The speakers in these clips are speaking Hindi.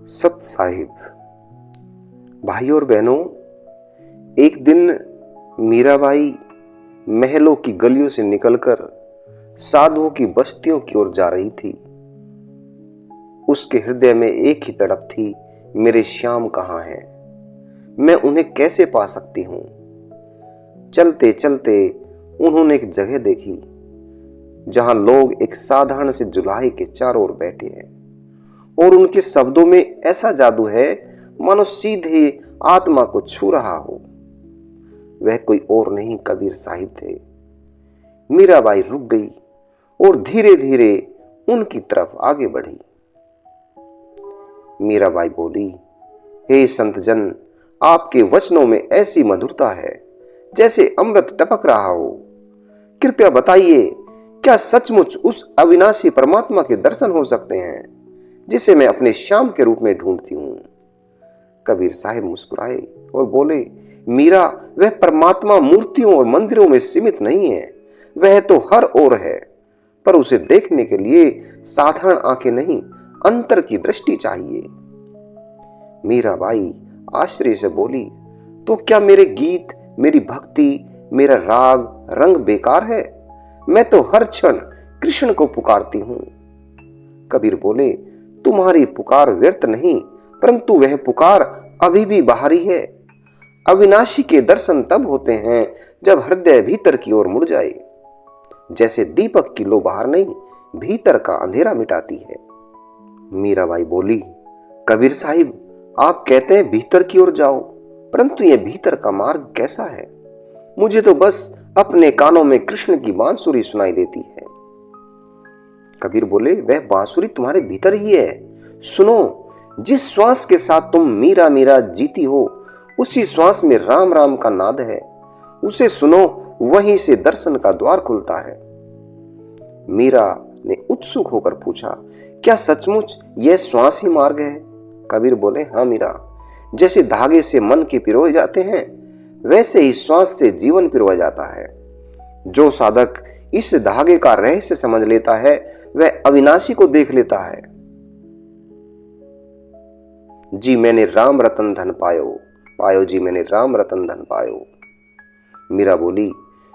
सत साहिब। भाइयों और बहनों, एक दिन मीराबाई महलों की गलियों से निकलकर साधुओं की बस्तियों की ओर जा रही थी। उसके हृदय में एक ही तड़प थी, मेरे श्याम कहाँ हैं? मैं उन्हें कैसे पा सकती हूं? चलते चलते उन्होंने एक जगह देखी जहां लोग एक साधारण से जुलाहे के चारों ओर बैठे हैं और उनके शब्दों में ऐसा जादू है मानो सीधे आत्मा को छू रहा हो। वह कोई और नहीं, कबीर साहिब थे। मीराबाई रुक गई और धीरे धीरे उनकी तरफ आगे बढ़ी। मीराबाई बोली, हे संतजन, आपके वचनों में ऐसी मधुरता है जैसे अमृत टपक रहा हो। कृपया बताइए, क्या सचमुच उस अविनाशी परमात्मा के दर्शन हो सकते हैं जिसे मैं अपने श्याम के रूप में ढूंढती हूं? कबीर साहिब मुस्कुराए और बोले, मीरा, वह परमात्मा मूर्तियों और मंदिरों में सीमित नहीं है, वह तो हर ओर है, पर उसे देखने के लिए साधारण आंखें नहीं, अंतर की दृष्टि चाहिए। मीराबाई आश्चर्य से बोली, तो क्या मेरे गीत, मेरी भक्ति, मेरा राग रंग बेकार है? मैं तो हर क्षण कृष्ण को पुकारती हूं। कबीर बोले, तुम्हारी पुकार व्यर्थ नहीं, परंतु वह पुकार अभी भी बाहरी है। अविनाशी के दर्शन तब होते हैं जब हृदय भीतर की ओर मुड़ जाए। जैसे दीपक की लो बाहर नहीं, भीतर का अंधेरा मिटाती है। मीराबाई बोली, कबीर साहिब, आप कहते हैं भीतर की ओर जाओ, परंतु यह भीतर का मार्ग कैसा है? मुझे तो बस अपने कानों में कृष्ण की बांसुरी सुनाई देती है। कबीर बोले, वह बांसुरी तुम्हारे भीतर ही है। सुनो, जिस श्वास के साथ तुम मीरा मीरा जीती हो, उसी श्वास में राम राम का नाद है। उसे सुनो, वहीं से दर्शन का द्वार खुलता है। मीरा ने उत्सुक होकर पूछा, क्या सचमुच यह श्वास ही मार्ग है? कबीर बोले, हाँ मीरा, जैसे धागे से मन के पिरोए जाते हैं, वैसे ही श्वास से जीवन पिरोया जाता है। जो साधक इस धागे का रहस्य समझ लेता है, वह अविनाशी को देख लेता है। जी मैंने राम रतन धन पायो, पायो जी मैंने राम रतन धन पायो। मीरा बोली,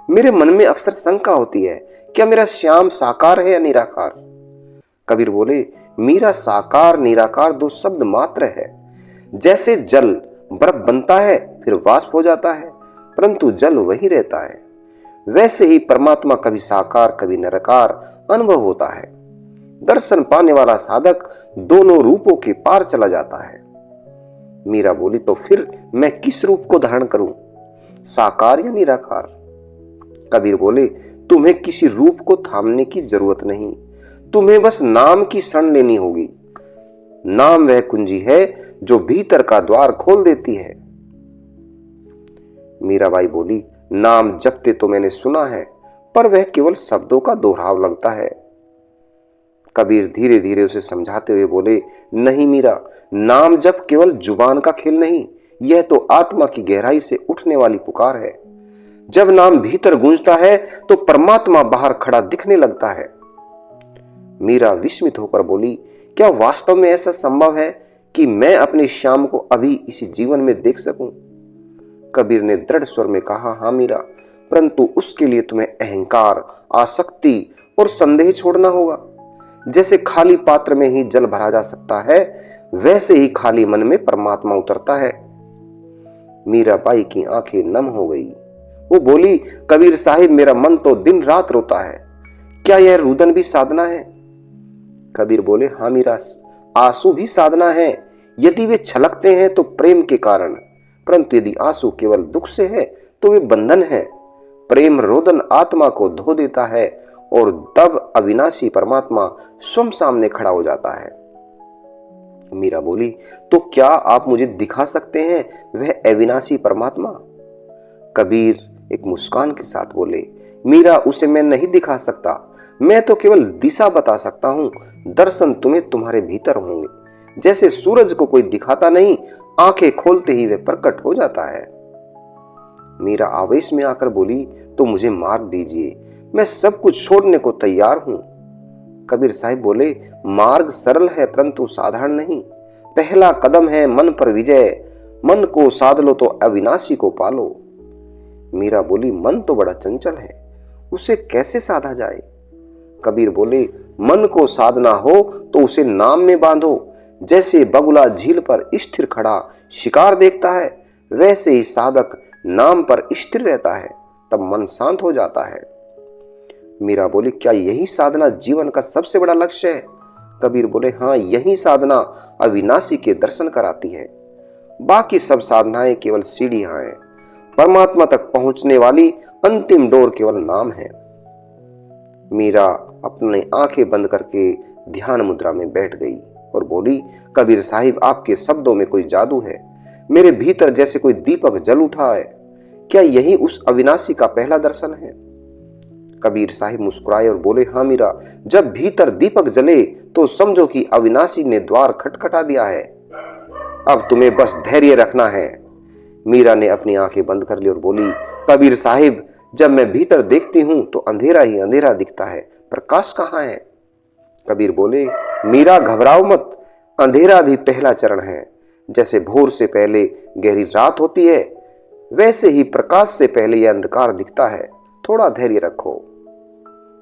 मेरे मन में अक्सर शंका होती है, क्या मेरा श्याम साकार है या निराकार? कबीर बोले, मीरा, साकार निराकार दो शब्द मात्र है। जैसे जल बर्फ बनता है फिर वाष्प हो जाता है, परंतु जल वही रहता है, वैसे ही परमात्मा कभी साकार कभी निराकार अनुभव होता है। दर्शन पाने वाला साधक दोनों रूपों के पार चला जाता है। मीरा बोली, तो फिर मैं किस रूप को धारण करूं, साकार या निराकार? कबीर बोले, तुम्हें किसी रूप को थामने की जरूरत नहीं, तुम्हें बस नाम की शरण लेनी होगी। नाम वह कुंजी है जो भीतर का द्वार खोल देती है। मीराबाई बोली, नाम जपते तो मैंने सुना है, पर वह केवल शब्दों का दोहराव लगता है। कबीर धीरे धीरे उसे समझाते हुए बोले, नहीं मीरा, नाम जप केवल जुबान का खेल नहीं, यह तो आत्मा की गहराई से उठने वाली पुकार है। जब नाम भीतर गूंजता है तो परमात्मा बाहर खड़ा दिखने लगता है। मीरा विस्मित होकर बोली, क्या वास्तव में ऐसा संभव है कि मैं अपने श्याम को अभी इसी जीवन में देख सकूं? कबीर ने दृढ़ स्वर में कहा, हाँ मीरा, परंतु उसके लिए तुम्हें अहंकार, आसक्ति और संदेह छोड़ना होगा। जैसे खाली पात्र में ही जल भरा जा सकता है, वैसे ही खाली मन में परमात्मा उतरता है। मीराबाई की आंखें नम हो गई। वो बोली, कबीर साहिब, मेरा मन तो दिन रात रोता है, क्या यह रुदन भी साधना है? कबीर बोले, हाँ मीरा, आंसू भी साधना है, यदि वे छलकते हैं तो प्रेम के कारण, परंतु यदि आंसू केवल दुख से है तो वे बंधन है। प्रेम रोदन आत्मा को धो देता है और तब अविनाशी परमात्मा स्वयं सामने खड़ा हो जाता है। मीरा बोली, तो क्या आप मुझे दिखा सकते हैं वह अविनाशी परमात्मा? कबीर एक मुस्कान के साथ बोले, मीरा, उसे मैं नहीं दिखा सकता, मैं तो केवल दिशा बता सकता हूं। दर्शन तुम्हें तुम्हारे भीतर होंगे। जैसे सूरज को कोई दिखाता नहीं, आंखें खोलते ही वह प्रकट हो जाता है। मीरा आवेश में आकर बोली, तो मुझे मार्ग दीजिए, मैं सब कुछ छोड़ने को तैयार हूं। कबीर साहिब बोले, मार्ग सरल है परंतु साधारण नहीं। पहला कदम है मन पर विजय, मन को साध लो तो अविनाशी को पालो। मीरा बोली, मन तो बड़ा चंचल है, उसे कैसे साधा जाए? कबीर बोले, मन को साधना हो तो उसे नाम में बांधो। जैसे बगुला झील पर स्थिर खड़ा शिकार देखता है, वैसे ही साधक नाम पर स्थिर रहता है, तब मन शांत हो जाता है। मीरा बोली, क्या यही साधना जीवन का सबसे बड़ा लक्ष्य है? कबीर बोले, हाँ, यही साधना अविनाशी के दर्शन कराती है। बाकी सब साधनाएं केवल सीढ़ियां हैं, परमात्मा तक पहुंचने वाली अंतिम डोर केवल नाम है। मीरा अपनी आंखें बंद करके ध्यान मुद्रा में बैठ गई और बोली, कबीर साहिब, आपके शब्दों में कोई जादू है। मेरे भीतर जैसे कोई दीपक जल उठा है। क्या यही उस अविनाशी का पहला दर्शन है? कबीर साहिब मुस्कुराए और बोले, हाँ मीरा, जब भीतर दीपक जले तो समझो कि अविनाशी ने द्वार खटखटा दिया है। अब तुम्हें बस धैर्य रखना है। मीरा ने अपनी आंखें बंद कर ली और बोली, कबीर साहिब, जब मैं भीतर देखती हूं तो अंधेरा ही अंधेरा दिखता है, प्रकाश कहाँ है? कबीर बोले, मीरा घबराओ मत, अंधेरा भी पहला चरण है। जैसे भोर से पहले गहरी रात होती है, वैसे ही प्रकाश से पहले यह अंधकार दिखता है। थोड़ा धैर्य रखो।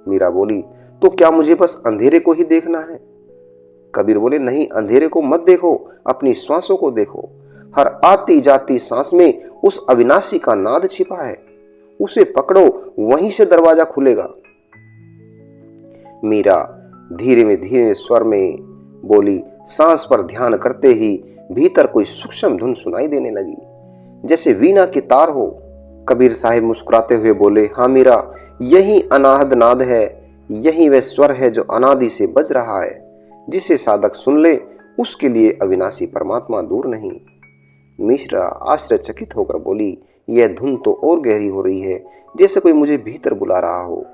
मीरा बोली, तो क्या मुझे बस अंधेरे को ही देखना है? कबीर बोले, नहीं, अंधेरे को मत देखो, अपनी श्वासों को देखो। हर आती जाती सांस में उस अविनाशी का नाद छिपा है, उसे पकड़ो, वहीं से दरवाजा खुलेगा। मीरा धीरे स्वर में बोली, सांस पर ध्यान करते ही भीतर कोई सूक्ष्म धुन सुनाई देने लगी, जैसे वीणा की तार हो। कबीर साहिब मुस्कुराते हुए बोले, हाँ मीरा, यही अनाहद नाद है, यही वह स्वर है जो अनादि से बज रहा है। जिसे साधक सुन ले उसके लिए अविनाशी परमात्मा दूर नहीं। मिश्रा आश्चर्यचकित होकर बोली, यह धुन तो और गहरी हो रही है, जैसे कोई मुझे भीतर बुला रहा हो।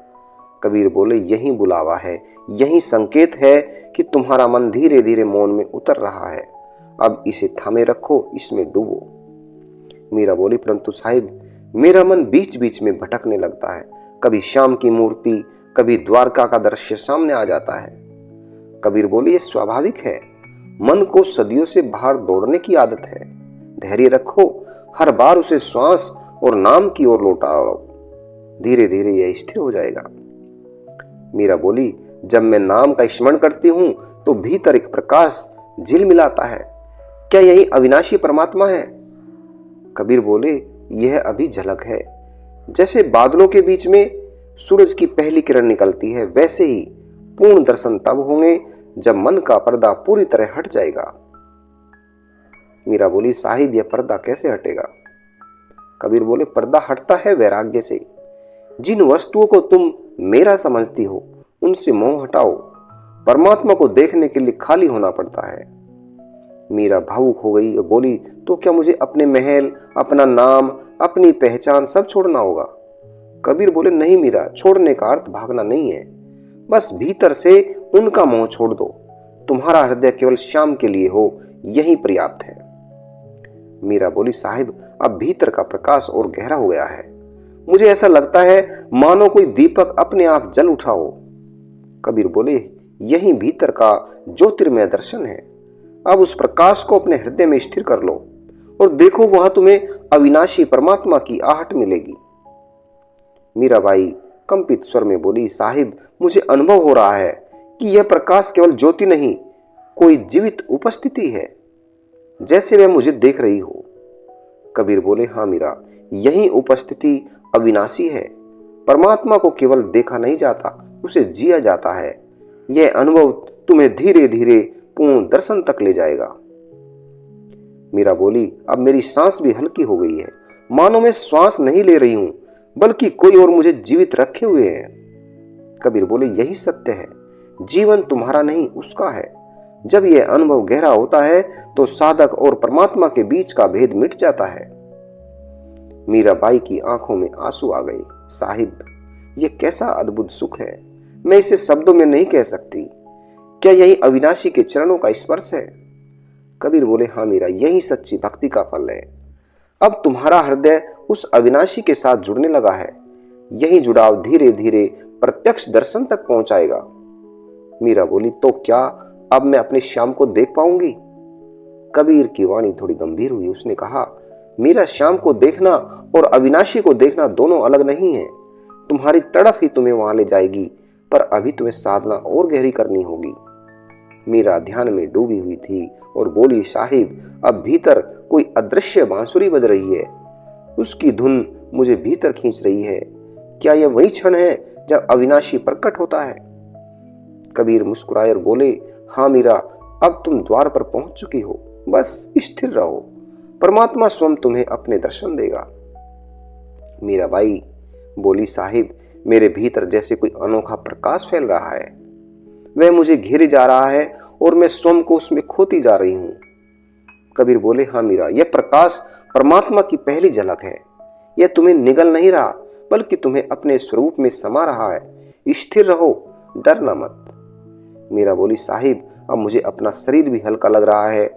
कबीर बोले, यही बुलावा है, यही संकेत है कि तुम्हारा मन धीरे धीरे मौन में उतर रहा है। अब इसे थामे रखो, इसमें डूबो। मीरा बोली, परंतु साहिब, मेरा मन बीच बीच में भटकने लगता है। कभी श्याम की मूर्ति, कभी द्वारका का दृश्य सामने आ जाता है। कबीर बोले, यह स्वाभाविक है, मन को सदियों से बाहर दौड़ने की आदत है। धैर्य रखो, हर बार उसे श्वास और नाम की ओर लौटाओ, धीरे धीरे यह स्थिर हो जाएगा। मीरा बोली, जब मैं नाम का स्मरण करती हूं तो भीतर एक प्रकाश झिलमिलाता है। क्या यही अविनाशी परमात्मा है? कबीर बोले, यह अभी झलक है। जैसे बादलों के बीच में सूरज की पहली किरण निकलती है, वैसे ही पूर्ण दर्शन तब होंगे जब मन का पर्दा पूरी तरह हट जाएगा। मीरा बोली, साहिब, यह पर्दा कैसे हटेगा? कबीर बोले, पर्दा हटता है वैराग्य से। जिन वस्तुओं को तुम मेरा समझती हो उनसे मोह हटाओ। परमात्मा को देखने के लिए खाली होना पड़ता है। मीरा भावुक हो गई और बोली, तो क्या मुझे अपने महल, अपना नाम, अपनी पहचान सब छोड़ना होगा? कबीर बोले, नहीं मीरा, छोड़ने का अर्थ भागना नहीं है, बस भीतर से उनका मोह छोड़ दो। तुम्हारा हृदय केवल श्याम के लिए हो, यही पर्याप्त है। मीरा बोली, साहिब, अब भीतर का प्रकाश और गहरा हो गया है। मुझे ऐसा लगता है मानो कोई दीपक अपने आप जल उठा हो। कबीर बोले, यही भीतर का ज्योतिर्मय दर्शन है। अब उस प्रकाश को अपने हृदय में स्थिर कर लो और देखो, वहां तुम्हें अविनाशी परमात्मा की आहट मिलेगी। मीराबाई कंपित स्वर में बोली, साहिब, मुझे अनुभव हो रहा है कि यह प्रकाश केवल ज्योति नहीं, कोई जीवित उपस्थिति है, जैसे वह मुझे देख रही हो। कबीर बोले, हाँ मीरा, यही उपस्थिति अविनाशी है। परमात्मा को केवल देखा नहीं जाता, उसे जिया जाता है। यह अनुभव तुम्हें धीरे धीरे पूर्ण दर्शन तक ले जाएगा। मीरा बोली, अब मेरी सांस भी हल्की हो गई है, मानो मैं श्वास नहीं ले रही हूं, बल्कि कोई और मुझे जीवित रखे हुए है। कबीर बोले, यही सत्य है, जीवन तुम्हारा नहीं उसका है। जब यह अनुभव गहरा होता है तो साधक और परमात्मा के बीच का भेद मिट जाता है। मीराबाई की आंखों में आंसू आ गए। साहिब, यह कैसा अद्भुत सुख है, मैं इसे शब्दों में नहीं कह सकती। क्या यही अविनाशी के चरणों का स्पर्श है? कबीर बोले, हाँ मीरा, यही सच्ची भक्ति का फल है। अब तुम्हारा हृदय उस अविनाशी के साथ जुड़ने लगा है। यही जुड़ाव धीरे धीरे प्रत्यक्ष दर्शन तक पहुंचाएगा। मीरा बोली, तो क्या अब मैं अपने श्याम को देख पाऊंगी? कबीर की वाणी थोड़ी गंभीर हुई। उसने कहा, मीरा, शाम को देखना और अविनाशी को देखना दोनों अलग नहीं है। तुम्हारी तड़प ही तुम्हें वहां ले जाएगी, पर अभी तुम्हें साधना और गहरी करनी होगी। मीरा ध्यान में डूबी हुई थी और बोली, साहिब, अब भीतर कोई अदृश्य बांसुरी बज रही है। उसकी धुन मुझे भीतर खींच रही है। क्या यह वही क्षण है जब अविनाशी प्रकट होता है? कबीर मुस्कुराए और बोले, हाँ मीरा, अब तुम द्वार पर पहुंच चुकी हो। बस स्थिर रहो, परमात्मा स्वयं तुम्हें अपने दर्शन देगा। मीराबाई बोली, साहिब, मेरे भीतर जैसे कोई अनोखा प्रकाश फैल रहा है। वह मुझे घेरे जा रहा है और मैं स्वयं को उसमें खोती जा रही हूं। कबीर बोले, हाँ मीरा, यह प्रकाश परमात्मा की पहली झलक है। यह तुम्हें निगल नहीं रहा, बल्कि तुम्हें अपने स्वरूप में समा रहा है। स्थिर रहो, डरना मत। मीरा बोली, साहिब, अब मुझे अपना शरीर भी हल्का लग रहा है,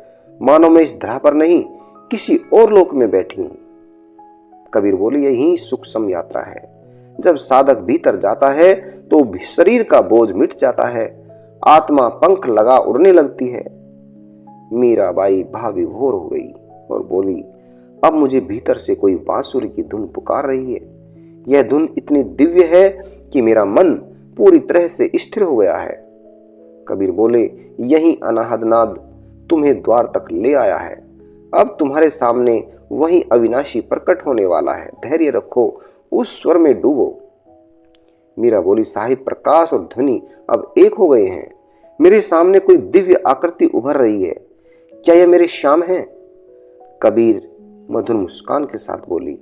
मानो मैं इस धरा पर नहीं, किसी और लोक में बैठी हूं। कबीर बोले, यही सूक्ष्म यात्रा है। जब साधक भीतर जाता है तो शरीर का बोझ मिट जाता है, आत्मा पंख लगा उड़ने लगती है। मीराबाई भावविभोर हो गई और बोली, अब मुझे भीतर से कोई बांसुरी की धुन पुकार रही है। यह धुन इतनी दिव्य है कि मेरा मन पूरी तरह से स्थिर हो गया है। कबीर बोले, यही अनाहद नाद तुम्हें द्वार तक ले आया है। अब तुम्हारे सामने वही अविनाशी प्रकट होने वाला है। धैर्य रखो, उस स्वर में डूबो। मीरा बोली, साहिब, प्रकाश और ध्वनि अब एक हो गए हैं। मेरे सामने कोई दिव्य आकृति उभर रही है। क्या यह मेरे श्याम है? कबीर मधुर मुस्कान के साथ बोली,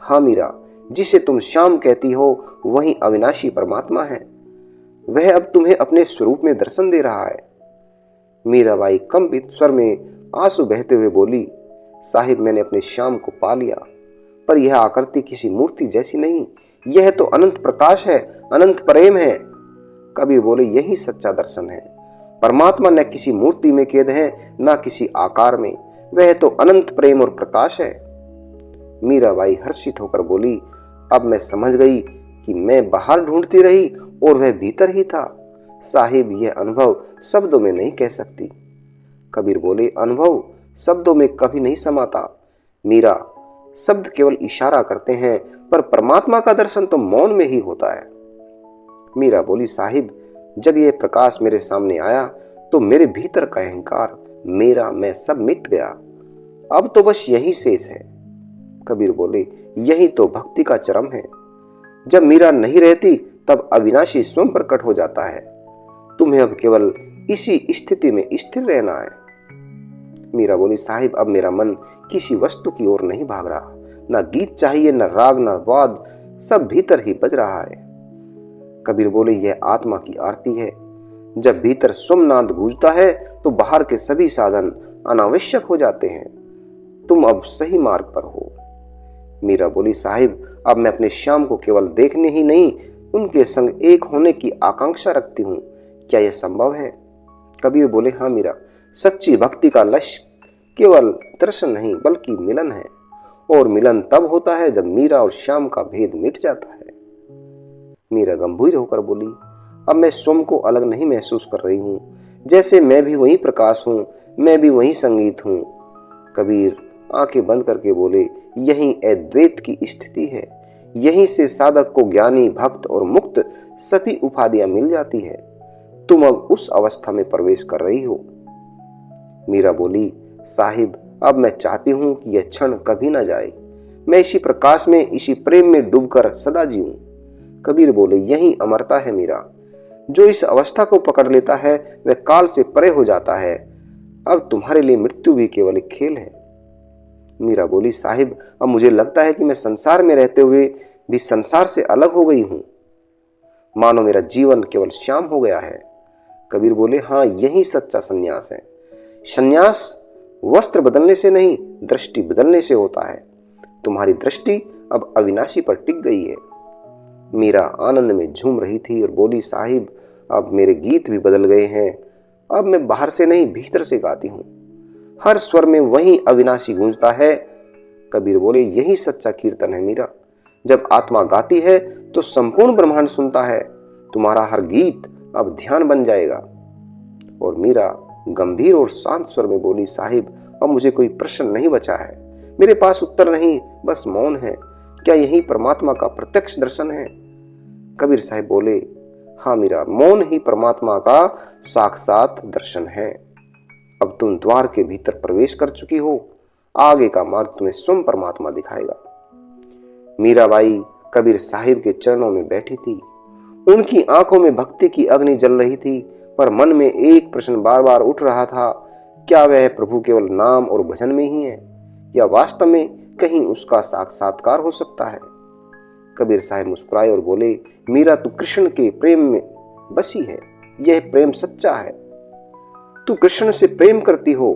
हाँ मीरा, जिसे तुम श्याम कहती हो वही अविनाशी परमात्मा है। वह अब तुम्हें अपने स्वरूप में दर्शन दे रहा है। मीराबाई कंपित स्वर में आंसू बहते हुए बोली, साहिब, मैंने अपने श्याम को पा लिया, पर यह आकृति किसी मूर्ति जैसी नहीं। यह तो अनंत प्रकाश है, अनंत प्रेम है। कबीर बोले, यही सच्चा दर्शन है। परमात्मा न किसी मूर्ति में कैद है, न किसी आकार में। वह तो अनंत प्रेम और प्रकाश है। मीराबाई हर्षित होकर बोली, अब मैं समझ गई कि मैं बाहर ढूंढती रही और वह भीतर ही था। साहिब, यह अनुभव शब्दों में नहीं कह सकती। कबीर बोले, अनुभव शब्दों में कभी नहीं समाता मीरा। शब्द केवल इशारा करते हैं, पर परमात्मा का दर्शन तो मौन में ही होता है। मीरा बोली, साहिब, जब यह प्रकाश मेरे सामने आया तो मेरे भीतर का अहंकार, मेरा, मैं सब मिट गया। अब तो बस यही शेष है। कबीर बोले, यही तो भक्ति का चरम है। जब मीरा नहीं रहती तब अविनाशी स्वयं प्रकट हो जाता है। तुम्हें अब केवल इसी स्थिति में स्थिर रहना है। मीरा बोली, साहिब, अब मेरा मन किसी वस्तु की ओर नहीं भाग रहा। ना गीत चाहिए, न राग, न वाद, सब भीतर ही बज रहा है। कबीर बोले, यह आत्मा की आरती है। जब भीतर स्वनाद गूंजता है तो बाहर के सभी साधन अनावश्यक हो जाते हैं। तुम अब सही मार्ग पर हो। मीरा बोली, साहिब, अब मैं अपने श्याम को केवल देखने ही नहीं, उनके संग एक होने की आकांक्षा रखती हूँ। क्या यह संभव है? कबीर बोले, हाँ मीरा, सच्ची भक्ति का लक्ष्य केवल दर्शन नहीं बल्कि मिलन है। और मिलन तब होता है जब मीरा और श्याम का भेद मिट जाता है। मीरा गंभीर होकर बोली, अब मैं स्वयं को अलग नहीं महसूस कर रही हूँ। जैसे मैं भी वही प्रकाश हूँ, मैं भी वही संगीत हूँ। कबीर आंखें बंद करके बोले, यही अद्वैत की स्थिति है। यहीं से साधक को ज्ञानी, भक्त और मुक्त सभी उपाधियां मिल जाती है। तुम अब उस अवस्था में प्रवेश कर रही हो। मीरा बोली, साहिब, अब मैं चाहती हूं कि यह क्षण कभी ना जाए। मैं इसी प्रकाश में, इसी प्रेम में डूबकर सदा जीऊं। कबीर बोले, यही अमरता है मीरा। जो इस अवस्था को पकड़ लेता है वह काल से परे हो जाता है। अब तुम्हारे लिए मृत्यु भी केवल एक खेल है। मीरा बोली, साहिब, अब मुझे लगता है कि मैं संसार में रहते हुए भी संसार से अलग हो गई हूं। मानो मेरा जीवन केवल श्याम हो गया है। कबीर बोले, हाँ, यही सच्चा संन्यास है। संन्यास वस्त्र बदलने से नहीं, दृष्टि बदलने से होता है। तुम्हारी दृष्टि अब अविनाशी पर टिक गई है। मीरा आनंद में झूम रही थी और बोली, साहिब, अब मेरे गीत भी बदल गए हैं। अब मैं बाहर से नहीं, भीतर से गाती हूँ। हर स्वर में वही अविनाशी गूंजता है। कबीर बोले, यही सच्चा कीर्तन है मीरा। जब आत्मा गाती है तो संपूर्ण ब्रह्मांड सुनता है। तुम्हारा हर गीत अब ध्यान बन जाएगा। और मीरा गंभीर और शांत स्वर में बोली, साहिब, अब मुझे कोई प्रश्न नहीं बचा है, मेरे पास उत्तर नहीं, बस मौन है। क्या यही परमात्मा का प्रत्यक्ष दर्शन है? कबीर साहब बोले, हाँ मीरा, मौन ही परमात्मा का साक्षात दर्शन है। अब तुम द्वार के भीतर प्रवेश कर चुकी हो, आगे का मार्ग तुम्हें स्वयं परमात्मा दिखाएगा। मीराबाई कबीर साहिब के चरणों में बैठी थी। उनकी आंखों में भक्ति की अग्नि जल रही थी, पर मन में एक प्रश्न बार बार उठ रहा था, क्या वह प्रभु केवल नाम और भजन में ही है, या वास्तव में कहीं उसका साक्षात्कार हो सकता है? कबीर साहब मुस्कुराए और बोले, मीरा, तू कृष्ण के प्रेम में बसी है, यह प्रेम सच्चा है। तू कृष्ण से प्रेम करती हो,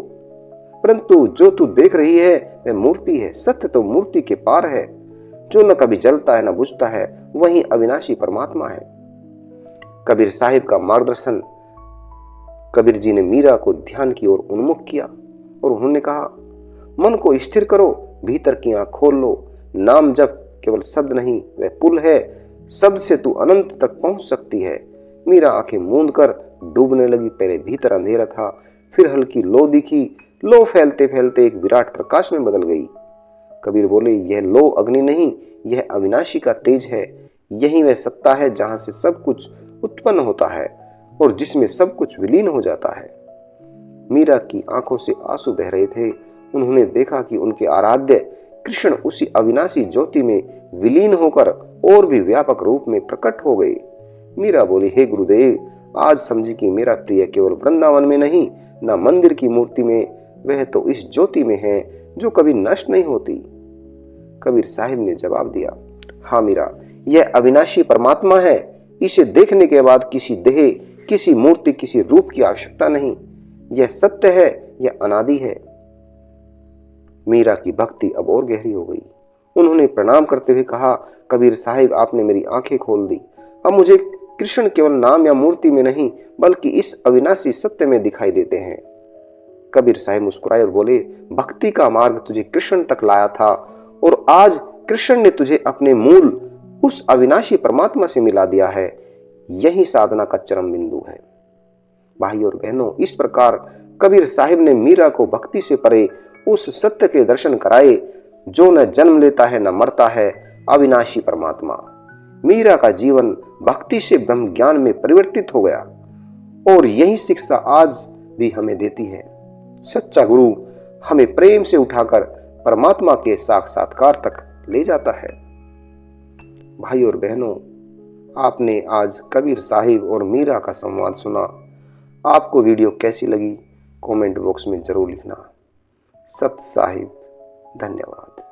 परंतु जो तू देख रही है वह मूर्ति है। सत्य तो मूर्ति के पार है, जो न कभी जलता है न बुझता है, वही अविनाशी परमात्मा है। कबीर साहिब का मार्गदर्शन कबीर जी ने मीरा को ध्यान की ओर उन्मुख किया और उन्होंने कहा, मन को स्थिर करो, भीतर की आंख खोल लो। नाम जप केवल शब्द नहीं, वह पुल है, शब्द से तू अनंत तक पहुंच सकती है। मीरा आंखें मूंद कर डूबने लगी। पहले भीतर अंधेरा था, फिर हल्की लो दिखी। लो फैलते फैलते एक विराट प्रकाश में बदल गई। कबीर बोले, यह लो अग्नि नहीं, यह अविनाशी का तेज है। यही वह सत्ता है जहां से सब कुछ उत्पन्न होता है और जिसमें सब कुछ विलीन हो जाता है। मीरा की आंखों से आंसू बह रहे थे। उन्होंने देखा कि उनके आराध्य कृष्ण उसी अविनाशी ज्योति में विलीन होकर और भी व्यापक रूप में प्रकट हो गए। मीरा बोली, हे गुरुदेव, आज समझी कि मेरा प्रिय केवल वृंदावन में नहीं, न मंदिर की मूर्ति में, वह तो इस ज्योति में है जो कभी नष्ट नहीं होती। कबीर साहिब ने जवाब दिया, हाँ मीरा, यह अविनाशी परमात्मा है। इसे देखने के बाद किसी देह, किसी मूर्ति, किसी रूप की आवश्यकता नहीं। यह सत्य है, यह अनादि है। मीरा की भक्ति अब और गहरी हो गई। उन्होंने प्रणाम करते हुए कहा, कबीर साहिब, आपने मेरी आंखें खोल दी। अब मुझे कृष्ण केवल नाम या मूर्ति में नहीं, बल्कि इस अविनाशी सत्य में दिखाई देते हैं। कबीर साहिब मुस्कुराए और बोले, भक्ति का मार्ग तुझे कृष्ण तक लाया था और आज कृष्ण ने तुझे अपने मूल उस अविनाशी परमात्मा से मिला दिया है। यही साधना का चरम बिंदु है। भाई और बहनों, इस प्रकार कबीर साहिब ने मीरा को भक्ति से परे उस सत्य के दर्शन कराए जो न जन्म लेता है न मरता है, अविनाशी परमात्मा। मीरा का जीवन भक्ति से ब्रह्म ज्ञान में परिवर्तित हो गया और यही शिक्षा आज भी हमें देती है। सच्चा गुरु हमें प्रेम से उठाकर परमात्मा के साक्षात्कार तक ले जाता है। भाई और बहनों, आपने आज कबीर साहिब और मीरा का संवाद सुना। आपको वीडियो कैसी लगी कमेंट बॉक्स में जरूर लिखना। सत साहिब, धन्यवाद।